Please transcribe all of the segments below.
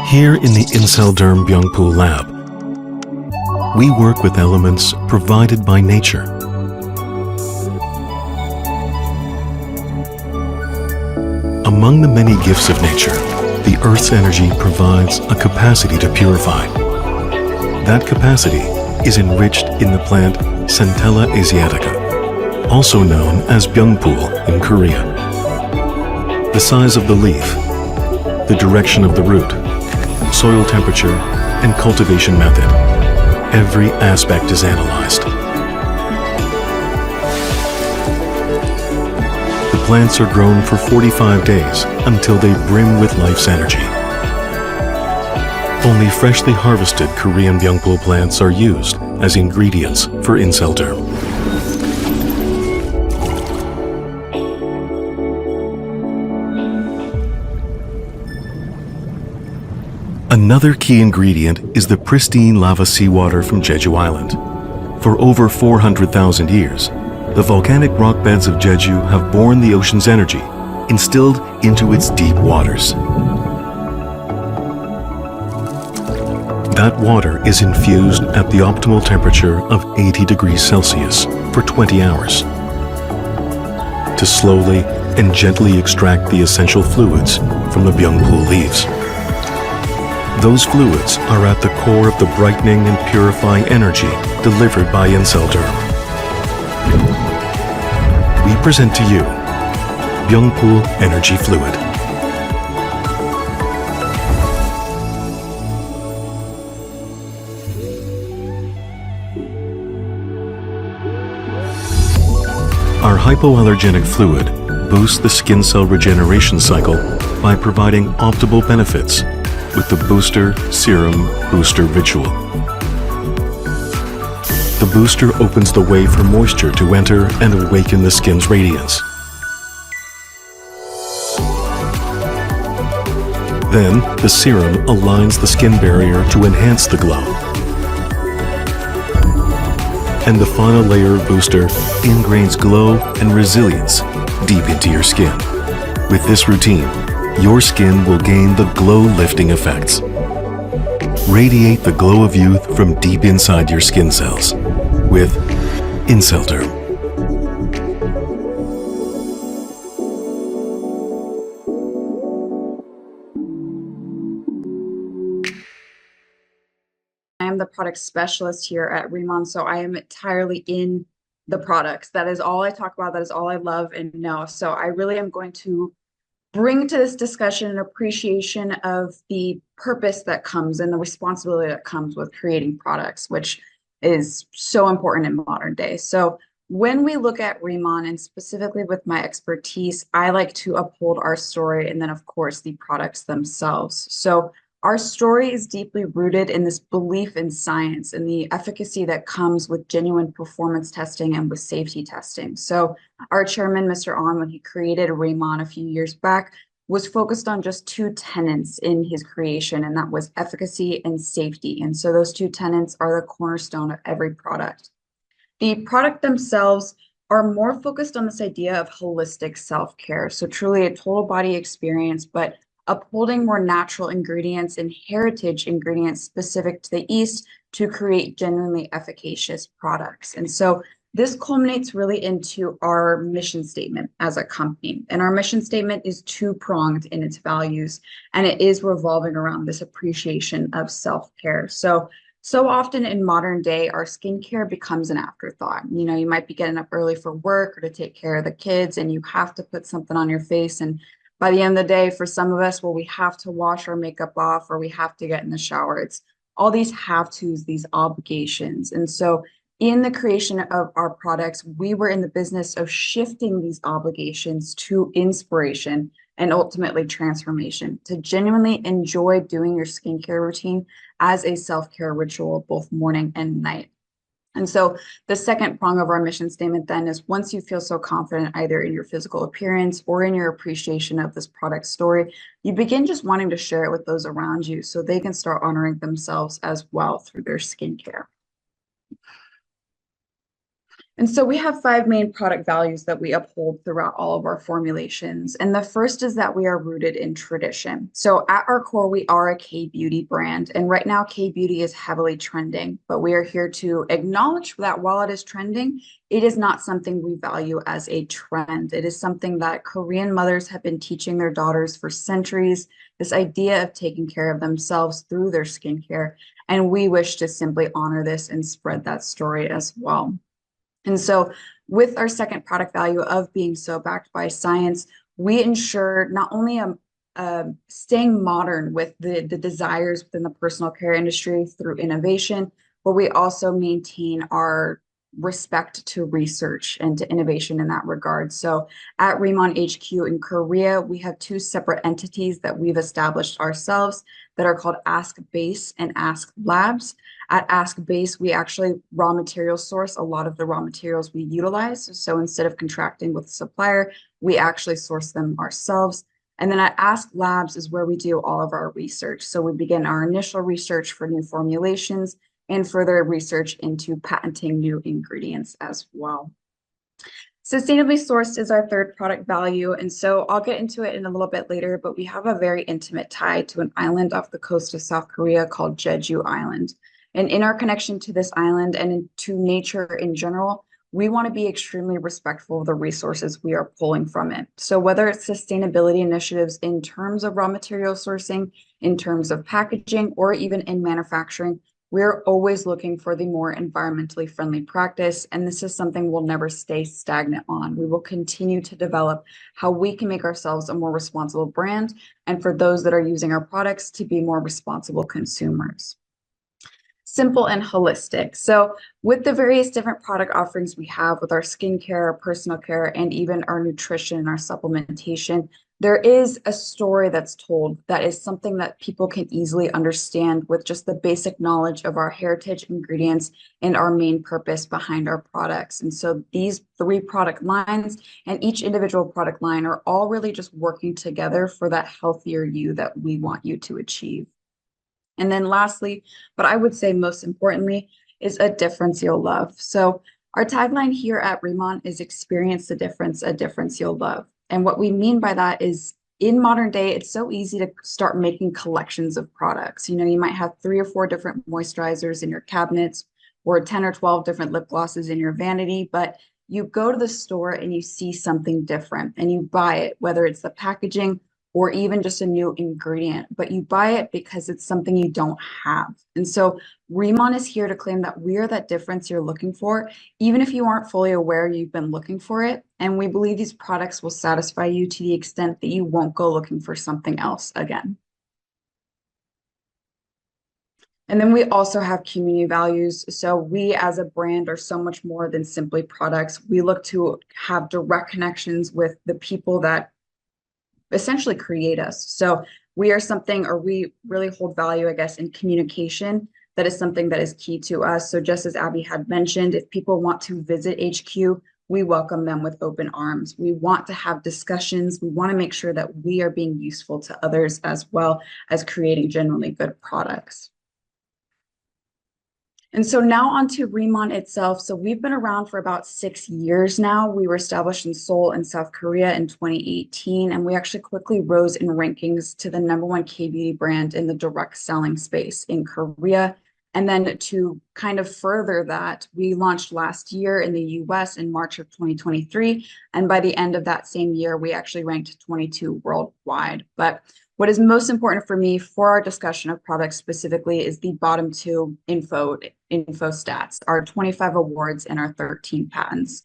Here in the Incellderm Byungpool lab, we work with elements provided by nature. Among the many gifts of nature, the Earth's energy provides a capacity to purify. That capacity is enriched in the plant Centella asiatica, also known as Byungpool in Korea. The size of the leaf, the direction of the root, soil temperature, and cultivation method. Every aspect is analyzed. The plants are grown for 45 days until they brim with life's energy. Only freshly harvested Korean Byungpool plants are used as ingredients for Incellderm. Another key ingredient is the pristine lava seawater from Jeju Island. For over 400,000 years, the volcanic rock beds of Jeju have borne the ocean's energy, instilled into its deep waters. That water is infused at the optimal temperature of 80 degrees Celsius for 20 hours to slowly and gently extract the essential fluids from the Byungpool leaves. Those fluids are at the core of the brightening and purifying energy delivered by Incellderm. We present to you Byungpool Energy Fluid. Our hypoallergenic fluid boosts the skin cell regeneration cycle by providing optimal benefits with the Booster Serum Booster Ritual. The booster opens the way for moisture to enter and awaken the skin's radiance. Then, the serum aligns the skin barrier to enhance the glow. And the final layer of booster ingrains glow and resilience deep into your skin. With this routine, your skin will gain the glow-lifting effects. Radiate the glow of youth from deep inside your skin cells with Incellderm. I am the product specialist here at Riman, so I am entirely in the products. That is all I talk about. That is all I love and know. So I really am going to bring to this discussion an appreciation of the purpose that comes and the responsibility that comes with creating products, which is so important in modern day. So when we look at Riman, and specifically with my expertise, I like to uphold our story and then, of course, the products themselves. So our story is deeply rooted in this belief in science and the efficacy that comes with genuine performance testing and with safety testing. So our chairman, Mr. Ahn, when he created Riman a few years back, was focused on just two tenets in his creation, and that was efficacy and safety. And so those two tenets are the cornerstone of every product. The product themselves are more focused on this idea of holistic self-care. So truly a total body experience, but upholding more natural ingredients and heritage ingredients specific to the East to create genuinely efficacious products. And so this culminates really into our mission statement as a company. And our mission statement is two-pronged in its values, and it is revolving around this appreciation of self-care. So often in modern day, our skincare becomes an afterthought. You know, you might be getting up early for work or to take care of the kids, and you have to put something on your face. And by the end of the day, for some of us, well, we have to wash our makeup off or we have to get in the shower. It's all these have-tos, these obligations. And so in the creation of our products, we were in the business of shifting these obligations to inspiration and ultimately transformation, to genuinely enjoy doing your skincare routine as a self-care ritual, both morning and night. And so the second prong of our mission statement then is, once you feel so confident either in your physical appearance or in your appreciation of this product story, you begin just wanting to share it with those around you so they can start honoring themselves as well through their skincare. And so we have five main product values that we uphold throughout all of our formulations. And the first is that we are rooted in tradition. So at our core, we are a K-beauty brand. And right now, K-beauty is heavily trending, but we are here to acknowledge that while it is trending, it is not something we value as a trend. It is something that Korean mothers have been teaching their daughters for centuries, this idea of taking care of themselves through their skincare. And we wish to simply honor this and spread that story as well. And so, with our second product value of being so backed by science, we ensure not only staying modern with the desires within the personal care industry through innovation, but we also maintain our respect to research and to innovation in that regard. So at Riman HQ in Korea, we have two separate entities that we've established ourselves that are called Ask Base and Ask Labs. At Ask Base, we actually raw material source a lot of the raw materials we utilize. So instead of contracting with a supplier, we actually source them ourselves. And then at Ask Labs is where we do all of our research. So we begin our initial research for new formulations and further research into patenting new ingredients as well. Sustainably sourced is our third product value. And so I'll get into it in a little bit later, but we have a very intimate tie to an island off the coast of South Korea called Jeju Island. And in our connection to this island and to nature in general, we want to be extremely respectful of the resources we are pulling from it. So whether it's sustainability initiatives in terms of raw material sourcing, in terms of packaging, or even in manufacturing, we're always looking for the more environmentally friendly practice, and this is something we'll never stay stagnant on. We will continue to develop how we can make ourselves a more responsible brand, and for those that are using our products to be more responsible consumers. Simple and holistic. So with the various different product offerings we have with our skincare, our personal care, and even our nutrition and our supplementation, there is a story that's told that is something that people can easily understand with just the basic knowledge of our heritage ingredients and our main purpose behind our products. And so these three product lines and each individual product line are all really just working together for that healthier you that we want you to achieve. And then lastly, but I would say most importantly, is a difference you'll love. So our tagline here at Riman is experience the difference, a difference you'll love. And what we mean by that is in modern day, it's so easy to start making collections of products. You know, you might have 3 or 4 different moisturizers in your cabinets or 10 or 12 different lip glosses in your vanity, but you go to the store and you see something different and you buy it, whether it's the packaging or even just a new ingredient, but you buy it because it's something you don't have. And so Riman is here to claim that we're that difference you're looking for, even if you aren't fully aware you've been looking for it. And we believe these products will satisfy you to the extent that you won't go looking for something else again. And then we also have community values. So we as a brand are so much more than simply products. We look to have direct connections with the people that essentially create us. So we are something, or we really hold value, I guess, in communication. That is something that is key to us. So just as Abby had mentioned, if people want to visit HQ, we welcome them with open arms. We want to have discussions. We want to make sure that we are being useful to others as well as creating genuinely good products. And so now onto Riman itself. So we've been around for about 6 years now. We were established in Seoul in South Korea in 2018, and we actually quickly rose in rankings to the #1 K-beauty brand in the direct selling space in Korea. And then to kind of further that, we launched last year in the US in March of 2023. And by the end of that same year, we actually ranked 22 worldwide. But what is most important for me for our discussion of products specifically is the bottom 2 info stats, our 25 awards and our 13 patents.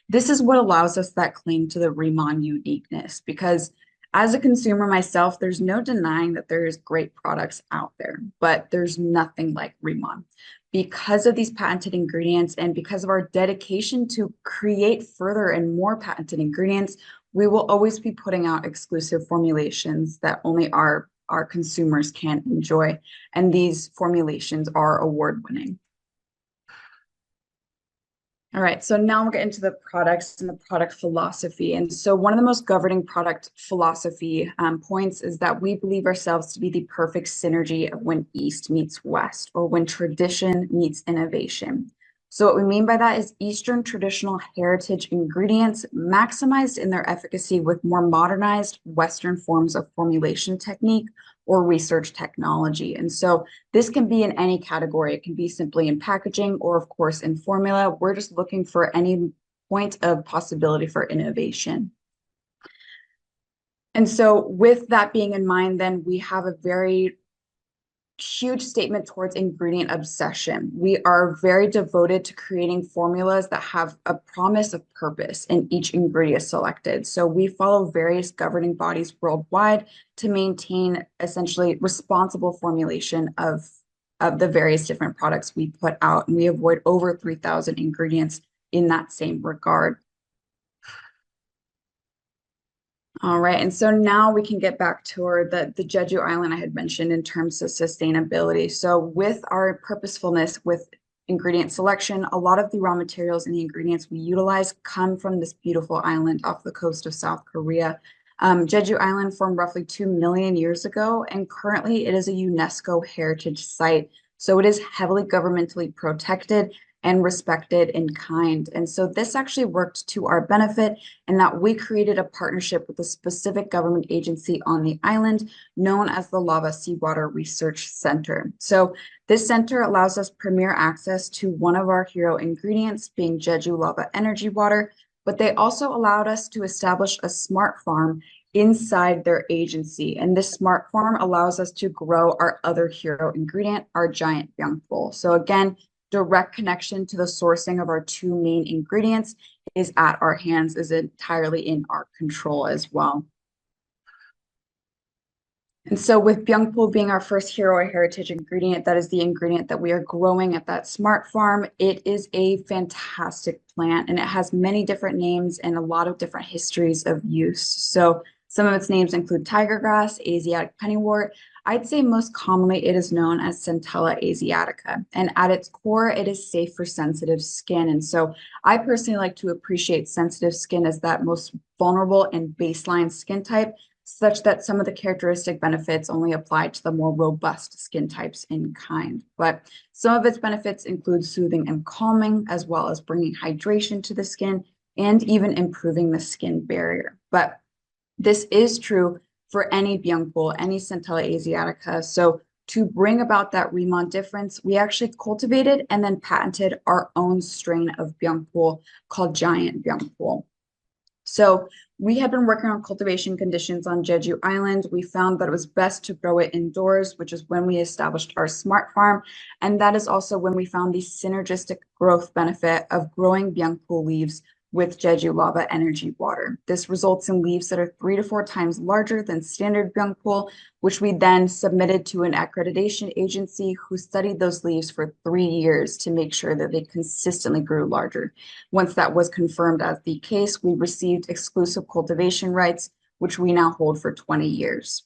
This is what allows us that claim to the Riman uniqueness, because as a consumer myself, there's no denying that there's great products out there, but there's nothing like Riman. Because of these patented ingredients and because of our dedication to create further and more patented ingredients, we will always be putting out exclusive formulations that only our consumers can enjoy. And these formulations are award-winning. All right, so now we'll get into the products and the product philosophy. And so one of the most governing product philosophy points is that we believe ourselves to be the perfect synergy of when East meets West, or when tradition meets innovation. So what we mean by that is Eastern traditional heritage ingredients maximized in their efficacy with more modernized Western forms of formulation technique or research technology. And so this can be in any category. It can be simply in packaging or, of course, in formula. We're just looking for any point of possibility for innovation. And so with that being in mind, then we have a very huge statement towards ingredient obsession. We are very devoted to creating formulas that have a promise of purpose in each ingredient selected. So we follow various governing bodies worldwide to maintain essentially responsible formulation of the various different products we put out. And we avoid over 3,000 ingredients in that same regard. All right, and so now we can get back to the Jeju Island I had mentioned in terms of sustainability. So with our purposefulness with ingredient selection, a lot of the raw materials and the ingredients we utilize come from this beautiful island off the coast of South Korea. Jeju Island formed roughly 2 million years ago, and currently it is a UNESCO heritage site. So it is heavily governmentally protected and respected in kind. And so this actually worked to our benefit in that we created a partnership with a specific government agency on the island known as the Lava Seawater Research Center. So this center allows us premier access to one of our hero ingredients, being Jeju Lava Energy Water, but they also allowed us to establish a smart farm inside their agency. And this smart farm allows us to grow our other hero ingredient, our giant byungpul. So again, direct connection to the sourcing of our two main ingredients is at our hands, is entirely in our control as well. And so with byungpul being our first hero or heritage ingredient, that is the ingredient that we are growing at that smart farm. It is a fantastic plant and it has many different names and a lot of different histories of use. So some of its names include tiger grass, Asiatic pennywort. I'd say most commonly it is known as Centella asiatica. And at its core, it is safe for sensitive skin. And so I personally like to appreciate sensitive skin as that most vulnerable and baseline skin type, such that some of the characteristic benefits only apply to the more robust skin types in kind. But some of its benefits include soothing and calming, as well as bringing hydration to the skin and even improving the skin barrier. But this is true for any byungpul, any Centella asiatica. So to bring about that Riman difference, we actually cultivated and then patented our own strain of byungpul called Giant Byungpul. So we had been working on cultivation conditions on Jeju Island. We found that it was best to grow it indoors, which is when we established our smart farm. And that is also when we found the synergistic growth benefit of growing byungpul leaves with Jeju Lava Energy Water. This results in leaves that are 3 to 4 times larger than standard byungpul, which we then submitted to an accreditation agency who studied those leaves for 3 years to make sure that they consistently grew larger. Once that was confirmed as the case, we received exclusive cultivation rights, which we now hold for 20 years.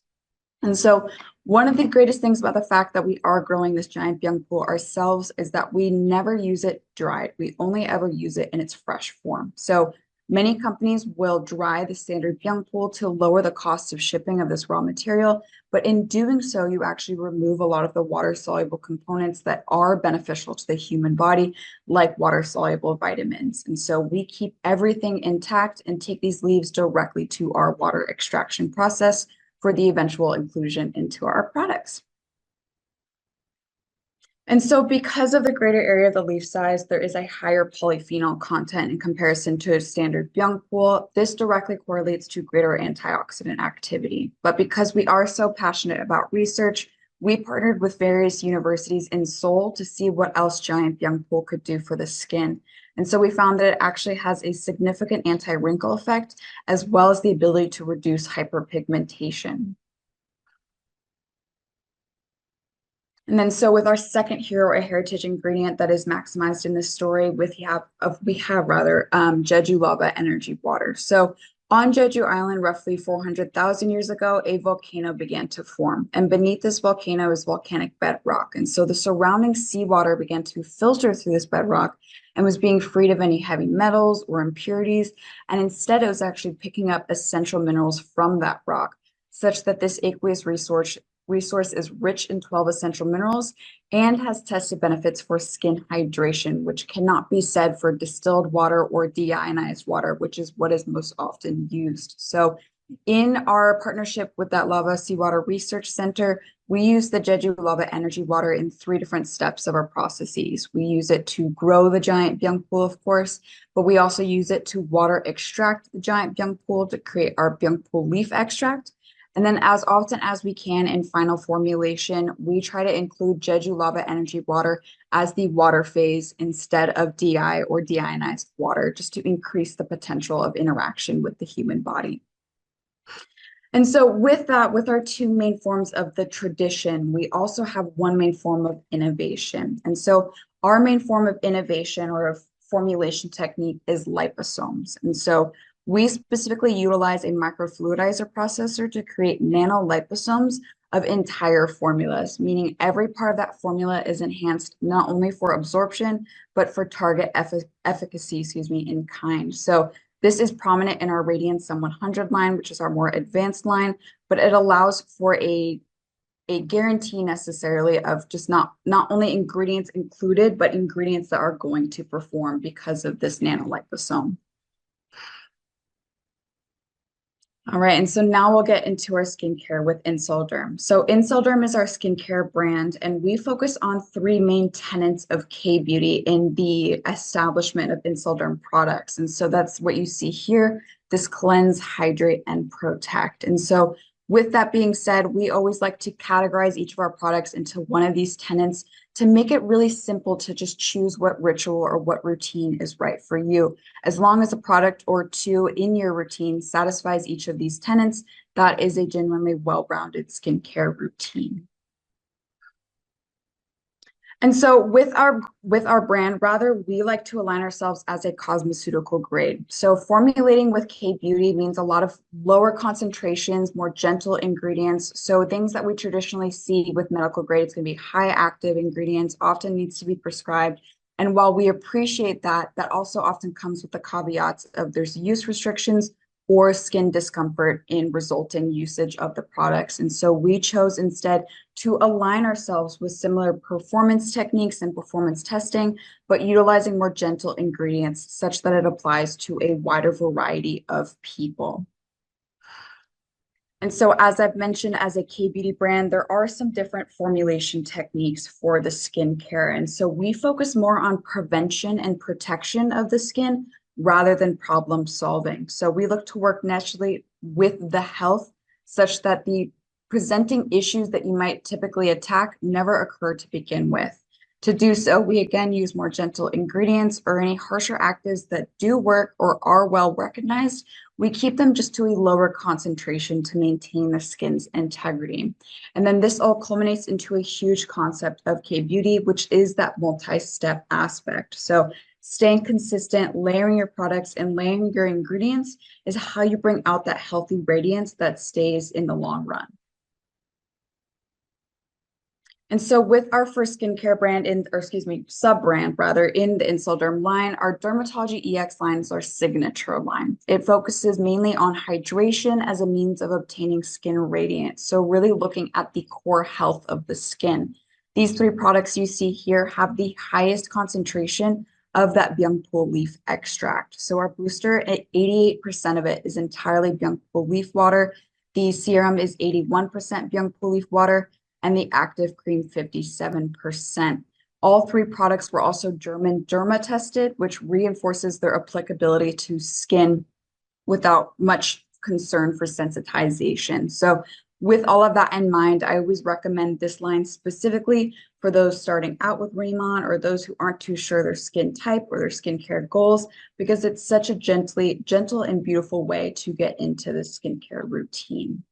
And so one of the greatest things about the fact that we are growing this giant byungpul ourselves is that we never use it dried. We only ever use it in its fresh form. So many companies will dry the standard byungpul to lower the cost of shipping of this raw material. But in doing so, you actually remove a lot of the water-soluble components that are beneficial to the human body, like water-soluble vitamins. And so we keep everything intact and take these leaves directly to our water extraction process for the eventual inclusion into our products. And so because of the greater area of the leaf size, there is a higher polyphenol content in comparison to a standard byungpul. This directly correlates to greater antioxidant activity. But because we are so passionate about research, we partnered with various universities in Seoul to see what else giant byungpul could do for the skin. And so we found that it actually has a significant anti-wrinkle effect, as well as the ability to reduce hyperpigmentation. And then so with our second hero or heritage ingredient that is maximized in this story, we have Jeju Lava Energy Water. So on Jeju Island, roughly 400,000 years ago, a volcano began to form. And beneath this volcano is volcanic bedrock. And so the surrounding seawater began to filter through this bedrock and was being freed of any heavy metals or impurities. And instead, it was actually picking up essential minerals from that rock, such that this aqueous resource resource is rich in 12 essential minerals and has tested benefits for skin hydration, which cannot be said for distilled water or deionized water, which is what is most often used. So in our partnership with that Lava Seawater Research Center, we use the Jeju Lava Energy Water in 3 different steps of our processes. We use it to grow the giant byungpool, of course, but we also use it to water extract the giant byungpool to create our byungpool leaf extract. And then as often as we can in final formulation, we try to include Jeju Lava Energy Water as the water phase instead of DI or deionized water, just to increase the potential of interaction with the human body. And so with that, with our 2 main forms of the tradition, we also have 1 main form of innovation. And so our main form of innovation or a formulation technique is liposomes. And so we specifically utilize a microfluidizer processor to create nanoliposomes of entire formulas, meaning every part of that formula is enhanced not only for absorption, but for target efficacy, in kind. So this is prominent in our Radiant Sum 100 line, which is our more advanced line, but it allows for a guarantee necessarily of just not only ingredients included, but ingredients that are going to perform because of this nanoliposome. All right, and so now we'll get into our skincare with Incellderm. So Incellderm is our skincare brand, and we focus on 3 main tenets of K-beauty in the establishment of Incellderm products. And so that's what you see here, this cleanse, hydrate, and protect. And so with that being said, we always like to categorize each of our products into one of these tenets to make it really simple to just choose what ritual or what routine is right for you. As long as a product or 2 in your routine satisfies each of these tenets, that is a genuinely well-rounded skincare routine. And so with our brand, rather, we like to align ourselves as a cosmeceutical grade. So formulating with K-beauty means a lot of lower concentrations, more gentle ingredients. So things that we traditionally see with medical grade, it's going to be high active ingredients, often needs to be prescribed. And while we appreciate that, that also often comes with the caveats of there's use restrictions or skin discomfort in resulting usage of the products. And so we chose instead to align ourselves with similar performance techniques and performance testing, but utilizing more gentle ingredients such that it applies to a wider variety of people. And so as I've mentioned, as a K-beauty brand, there are some different formulation techniques for the skincare. And so we focus more on prevention and protection of the skin rather than problem solving. So we look to work naturally with the health such that the presenting issues that you might typically attack never occur to begin with. To do so, we again use more gentle ingredients or any harsher actives that do work or are well recognized. We keep them just to a lower concentration to maintain the skin's integrity. And then this all culminates into a huge concept of K-beauty, which is that multi-step aspect. So staying consistent, layering your products and layering your ingredients is how you bring out that healthy radiance that stays in the long run. And so with our first skincare brand sub-brand rather, in the Incellderm line, our Dermatology EX line is our signature line. It focuses mainly on hydration as a means of obtaining skin radiance. So really looking at the core health of the skin. These 3 products you see here have the highest concentration of that byungpool leaf extract. So our booster, at 88% of it is entirely byungpool leaf water. The serum is 81% byungpool leaf water, and the active cream 57%. All 3 products were also German derma tested, which reinforces their applicability to skin without much concern for sensitization. So with all of that in mind, I always recommend this line specifically for those starting out with Riman or those who aren't too sure their skin type or their skincare goals, because it's such a gentle and beautiful way to get into the skincare routine.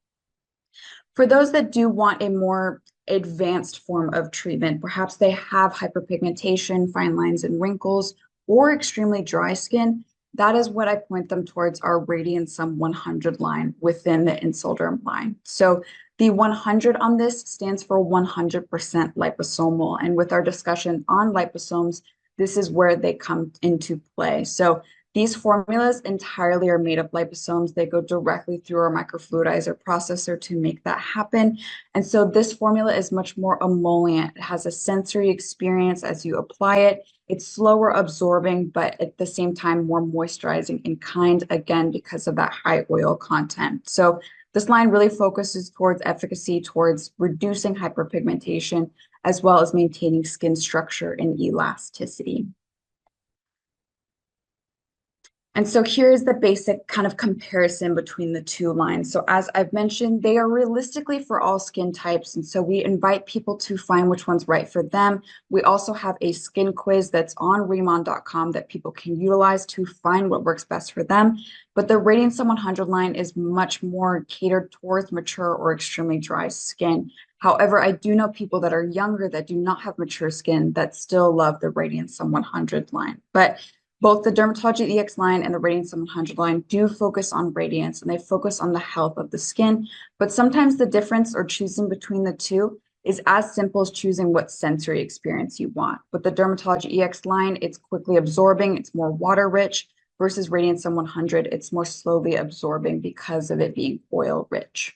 For those that do want a more advanced form of treatment, perhaps they have hyperpigmentation, fine lines and wrinkles, or extremely dry skin, that is what I point them towards our Radiant Sum 100 line within the Incellderm line. So the 100 on this stands for 100% liposomal. And with our discussion on liposomes, this is where they come into play. So These formulas entirely are made of liposomes. They go directly through our microfluidizer processor to make that happen. And so this formula is much more emollient. It has a sensory experience as you apply it. It's slower absorbing, but at the same time, more moisturizing in kind, again, because of that high oil content. So this line really focuses towards efficacy, towards reducing hyperpigmentation, as well as maintaining skin structure and elasticity. And so here's the basic kind of comparison between the two lines. So as I've mentioned, they are realistically for all skin types. And so we invite people to find which one's right for them. We also have a skin quiz that's on Riman.com that people can utilize to find what works best for them. But the Radiance 100 line is much more catered towards mature or extremely dry skin. However, I do know people that are younger that do not have mature skin that still love the Radiance 100 line. But both the Dermatology EX line and the Radiance 100 line do focus on radiance, and they focus on the health of the skin. But sometimes the difference or choosing between the two is as simple as choosing what sensory experience you want. With the Dermatology EX line, it's quickly absorbing, it's more water rich, versus Radiance 100, it's more slowly absorbing because of it being oil rich.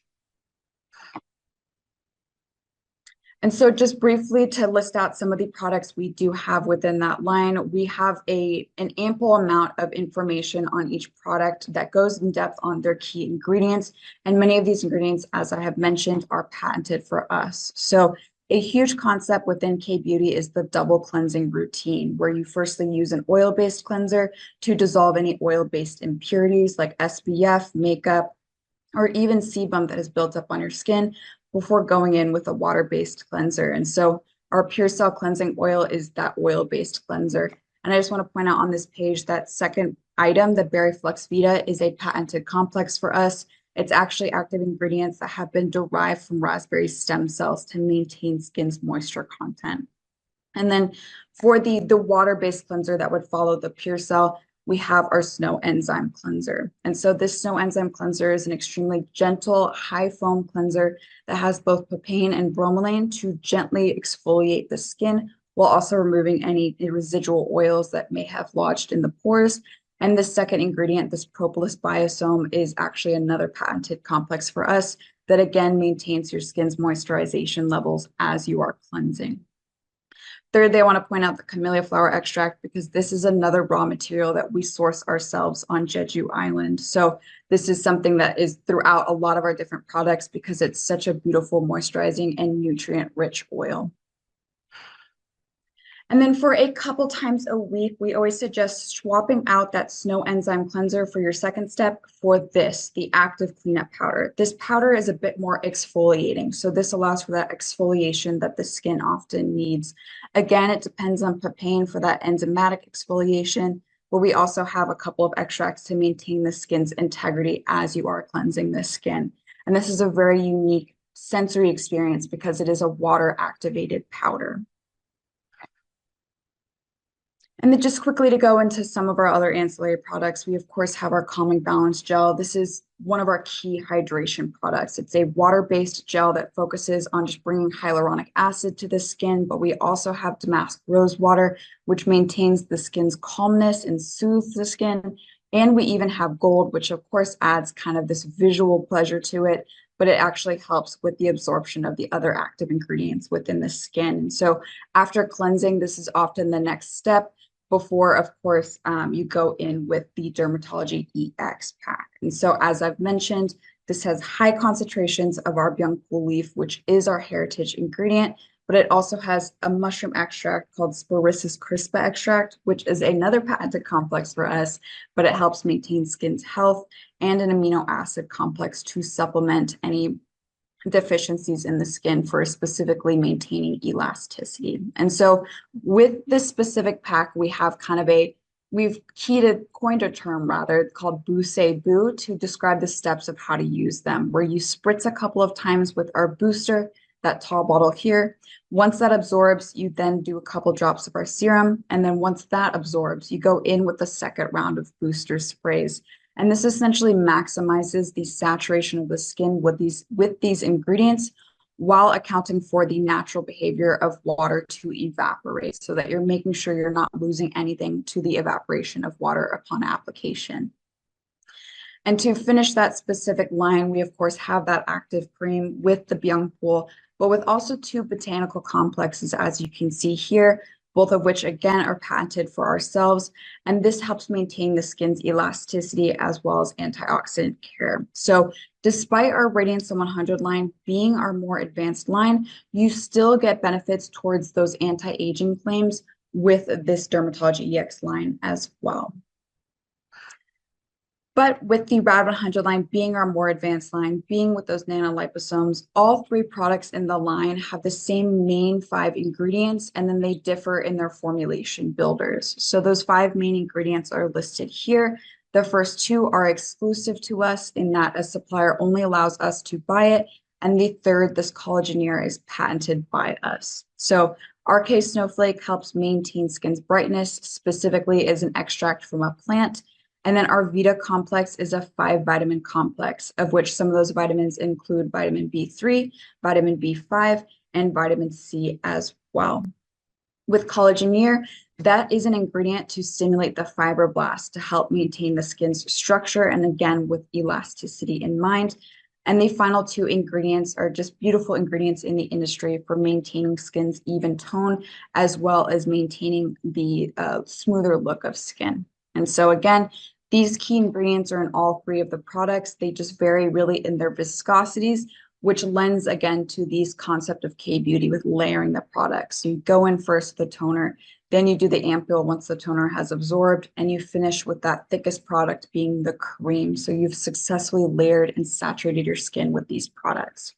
And so just briefly to list out some of the products we do have within that line, we have an ample amount of information on each product that goes in depth on their key ingredients. And many of these ingredients, as I have mentioned, are patented for us. So a huge concept within K-Beauty is the double cleansing routine, where you firstly use an oil-based cleanser to dissolve any oil-based impurities like SPF, makeup, or even sebum that is built up on your skin before going in with a water-based cleanser. And so our Pure Cell Cleansing Oil is that oil-based cleanser. And I just want to point out on this page that second item, the Berry Flux Vita, is a patented complex for us. It's actually active ingredients that have been derived from raspberry stem cells to maintain skin's moisture content. And then for the water-based cleanser that would follow the Pure Cell, we have our Snow Enzyme Cleanser. And so this Snow Enzyme Cleanser is an extremely gentle, high foam cleanser that has both papain and bromelain to gently exfoliate the skin while also removing any residual oils that may have lodged in the pores. And the second ingredient, this propolis biosome, is actually another patented complex for us that again maintains your skin's moisturization levels as you are cleansing. Third, they want to point out the camellia flower extract because this is another raw material that we source ourselves on Jeju Island. So this is something that is throughout a lot of our different products because it's such a beautiful moisturizing and nutrient-rich oil. And then for a couple times a week, we always suggest swapping out that Snow Enzyme Cleanser for your second step for this, the active cleanup powder. This powder is a bit more exfoliating. So this allows for that exfoliation that the skin often needs. Again, it depends on papain for that enzymatic exfoliation, but we also have a couple of extracts to maintain the skin's integrity as you are cleansing the skin. And this is a very unique sensory experience because it is a water activated powder. And then just quickly to go into some of our other ancillary products, we of course have our Calming Balance Gel. This is one of our key hydration products. It's a water-based gel that focuses on just bringing hyaluronic acid to the skin, but we also have damask rose water, which maintains the skin's calmness and soothes the skin. And we even have gold, which of course adds kind of this visual pleasure to it, but it actually helps with the absorption of the other active ingredients within the skin. And so after cleansing, this is often the next step before, of course, you go in with the Dermatology EX pack. And so, as I've mentioned, this has high concentrations of our Byungpul leaf, which is our heritage ingredient, but it also has a mushroom extract called Spirosis crispa extract, which is another patented complex for us, but it helps maintain skin's health, and an amino acid complex to supplement any deficiencies in the skin for specifically maintaining elasticity. And so with this specific pack, we have kind of we've coined a term rather called Boosay Boo to describe the steps of how to use them, where you spritz a couple of times with our booster, that tall bottle here. Once that absorbs, you then do a couple drops of our serum. And then once that absorbs, you go in with the second round of booster sprays. And this essentially maximizes the saturation of the skin with these ingredients while accounting for the natural behavior of water to evaporate, so that you're making sure you're not losing anything to the evaporation of water upon application. And to finish that specific line, we of course have that active cream with the Byung Pool, but with also two botanical complexes, as you can see here, both of which again are patented for ourselves. And this helps maintain the skin's elasticity as well as antioxidant care. So despite our Radiance 100 line being our more advanced line, you still get benefits towards those anti-aging claims with this Dermatology EX line as well. But with the Rad 100 line being our more advanced line, being with those nanoliposomes, all three products in the line have the same main 5 ingredients, and then they differ in their formulation builders. So those 5 main ingredients are listed here. The first 2 are exclusive to us in that a supplier only allows us to buy it. And the third, this collagenere, is patented by us. So RK Snowflake helps maintain skin's brightness, specifically is an extract from a plant. And then our Vita complex is a 5-vitamin complex, of which some of those vitamins include vitamin B3, vitamin B5, and vitamin C as well. With collagenere, that is an ingredient to stimulate the fibroblasts to help maintain the skin's structure, and again, with elasticity in mind. And the final 2 ingredients are just beautiful ingredients in the industry for maintaining skin's even tone, as well as maintaining the smoother look of skin. And so again, these key ingredients are in all 3 of the products. They just vary really in their viscosities, which lends again to these concept of K-beauty with layering the products. So you go in first with the toner, then you do the ampule once the toner has absorbed, and you finish with that thickest product being the cream. So you've successfully layered and saturated your skin with these products.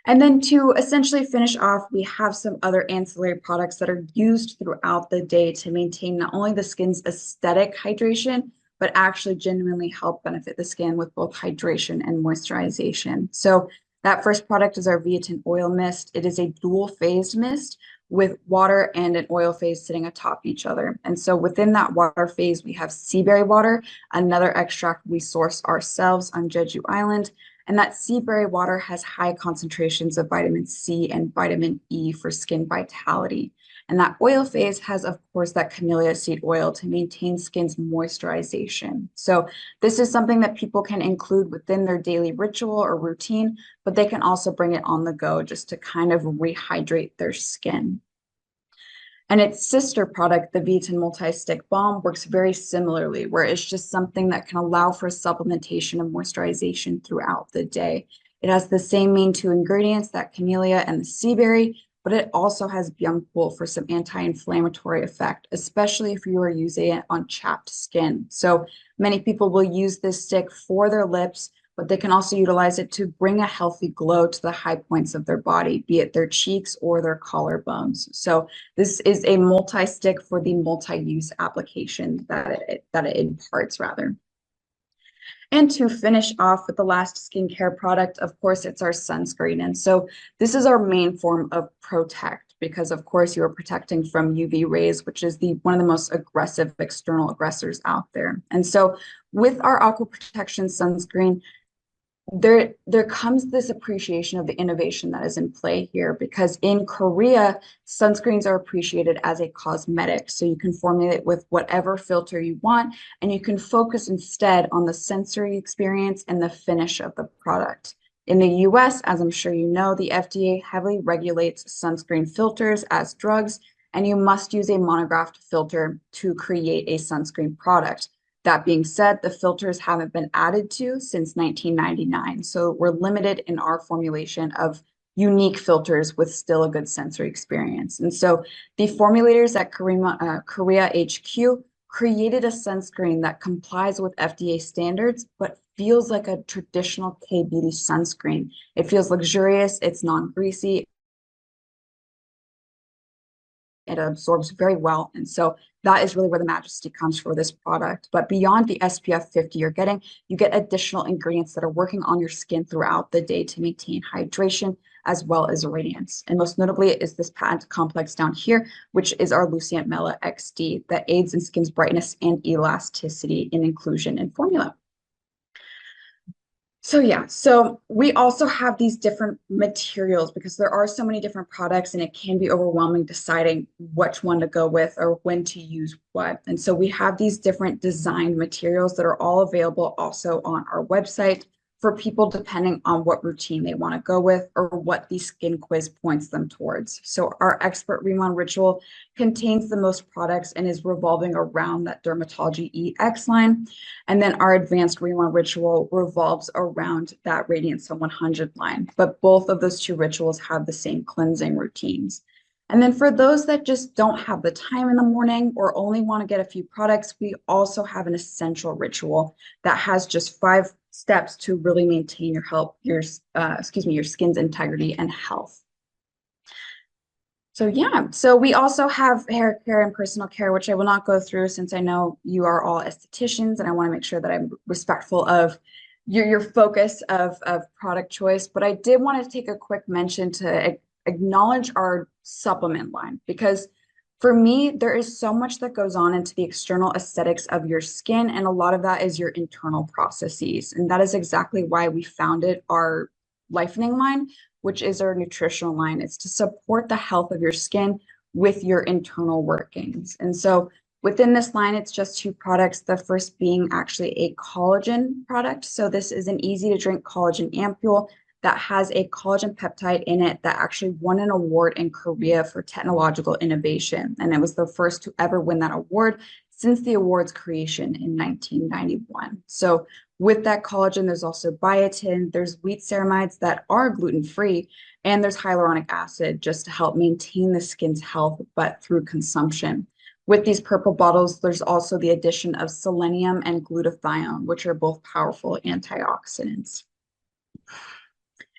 And then to essentially finish off, we have some other ancillary products that are used throughout the day to maintain not only the skin's aesthetic hydration, but actually genuinely help benefit the skin with both hydration and moisturization. So that first product is our Biotin Oil Mist. It is a dual-phased mist with water and an oil phase sitting atop each other. And so within that water phase, we have sea berry water, another extract we source ourselves on Jeju Island. And that sea berry water has high concentrations of vitamin C and vitamin E for skin vitality. And that oil phase has, of course, that camellia seed oil to maintain skin's moisturization. So this is something that people can include within their daily ritual or routine, but they can also bring it on the go just to kind of rehydrate their skin. And its sister product, the Biotin Multi-Stick Balm, works very similarly, where it's just something that can allow for supplementation of moisturization throughout the day. It has the same main 2 ingredients, that camellia and the sea berry, but it also has Byung Pool for some anti-inflammatory effect, especially if you are using it on chapped skin. So many people will use this stick for their lips, but they can also utilize it to bring a healthy glow to the high points of their body, be it their cheeks or their collarbones. So this is a multi-stick for the multi-use application that it imparts, rather. And to finish off with the last skincare product, of course, it's our sunscreen. And so this is our main form of protect, because of course you are protecting from UV rays, which is one of the most aggressive external aggressors out there. And so with our Aqua Protection sunscreen, there comes this appreciation of the innovation that is in play here, because in Korea, sunscreens are appreciated as a cosmetic. So you can formulate with whatever filter you want, and you can focus instead on the sensory experience and the finish of the product. In the US, as I'm sure you know, the FDA heavily regulates sunscreen filters as drugs, and you must use a monographed filter to create a sunscreen product. That being said, the filters haven't been added to since 1999. So we're limited in our formulation of unique filters with still a good sensory experience. And so the formulators at Korea HQ created a sunscreen that complies with FDA standards, but feels like a traditional K-beauty sunscreen. It feels luxurious, it's non-greasy, it absorbs very well. And so that is really where the majesty comes for this product. But beyond the SPF 50 you're getting, you get additional ingredients that are working on your skin throughout the day to maintain hydration as well as radiance. And most notably is this patent complex down here, which is our Lucient Mela XD that aids in skin's brightness and elasticity in inclusion and formula. So yeah, so we also have these different materials because there are so many different products and it can be overwhelming deciding which one to go with or when to use what. And so we have these different designed materials that are all available also on our website for people depending on what routine they want to go with or what the skin quiz points them towards. So our expert Riman ritual contains the most products and is revolving around that Dermatology EX line. And then our advanced Riman ritual revolves around that Radiant Sun 100 line. But both of those two rituals have the same cleansing routines. And then for those that just don't have the time in the morning or only want to get a few products, we also have an essential ritual that has just 5 steps to really maintain your health, your skin's integrity and health. So yeah, so we also have hair care and personal care, which I will not go through since I know you are all estheticians and I want to make sure that I'm respectful of your focus of product choice. But I did want to take a quick mention to acknowledge our supplement line because for me, there is so much that goes on into the external aesthetics of your skin, and a lot of that is your internal processes. And that is exactly why we founded our Lifening line, which is our nutritional line. It's to support the health of your skin with your internal workings. And so within this line, it's just 2 products. The first being actually a collagen product. So this is an easy to drink collagen ampule that has a collagen peptide in it that actually won an award in Korea for technological innovation. And it was the first to ever win that award since the award's creation in 1991. So with that collagen, there's also biotin, there's wheat ceramides that are gluten-free, and there's hyaluronic acid just to help maintain the skin's health, but through consumption. With these purple bottles, there's also the addition of selenium and glutathione, which are both powerful antioxidants.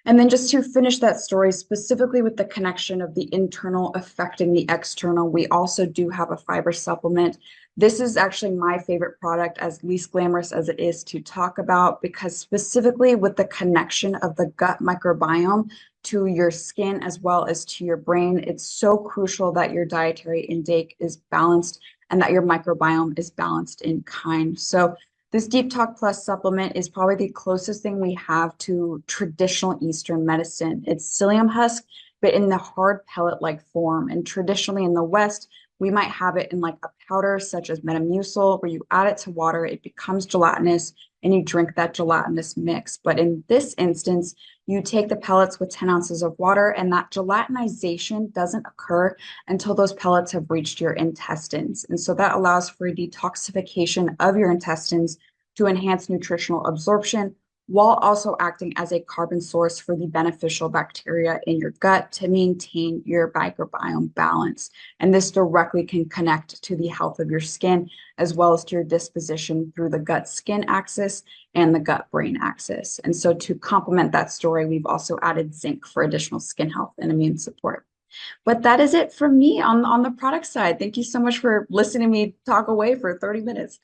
And then just to finish that story, specifically with the connection of the internal affecting the external, we also do have a fiber supplement. This is actually my favorite product, as least glamorous as it is to talk about, because specifically with the connection of the gut microbiome to your skin as well as to your brain, it's so crucial that your dietary intake is balanced and that your microbiome is balanced in kind. So this Deep Talk Plus supplement is probably the closest thing we have to traditional Eastern medicine. It's psyllium husk, but in the hard pellet-like form. And traditionally in the West, we might have it in like a powder such as Metamucil, where you add it to water, it becomes gelatinous, and you drink that gelatinous mix. But in this instance, you take the pellets with 10 ounces of water, and that gelatinization doesn't occur until those pellets have reached your intestines. And so that allows for a detoxification of your intestines to enhance nutritional absorption while also acting as a carbon source for the beneficial bacteria in your gut to maintain your microbiome balance. And this directly can connect to the health of your skin as well as to your disposition through the gut-skin axis and the gut-brain axis. And so to complement that story, we've also added zinc for additional skin health and immune support. But that is it from me on the product side. Thank you so much for listening to me talk away for 30 minutes.